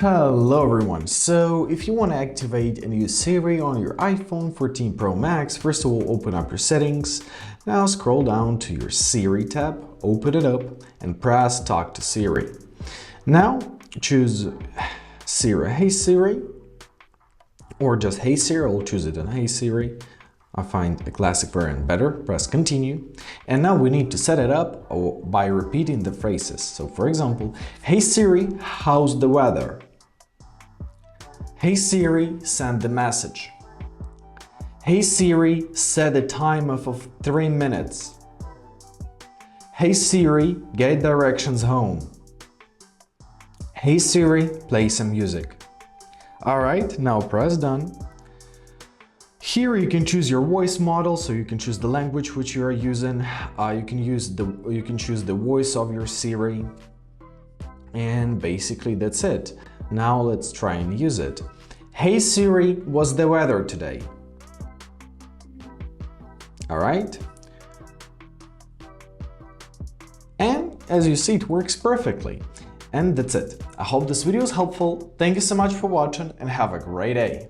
Hello everyone, so if you want to activate and use Siri on your iPhone 14 Pro Max, first of all open up your settings, now scroll down to your Siri tab, open it up and press Talk to Siri. Now choose Siri, Hey Siri, or just Hey Siri, I'll choose it in Hey Siri. I find the classic variant better, press continue. And now we need to set it up by repeating the phrases. So for example, Hey Siri, how's the weather? Hey Siri, send the message. Hey Siri, set a time of 3 minutes. Hey Siri, get directions home. Hey Siri, play some music. Alright, now press done. Here you can choose your voice model, so you can choose the language which you are using. You can choose the voice of your Siri, and basically that's it. Now let's try and use it. Hey Siri, what's the weather today? All right. And as you see, it works perfectly. And that's it. I hope this video is helpful. Thank you so much for watching and have a great day.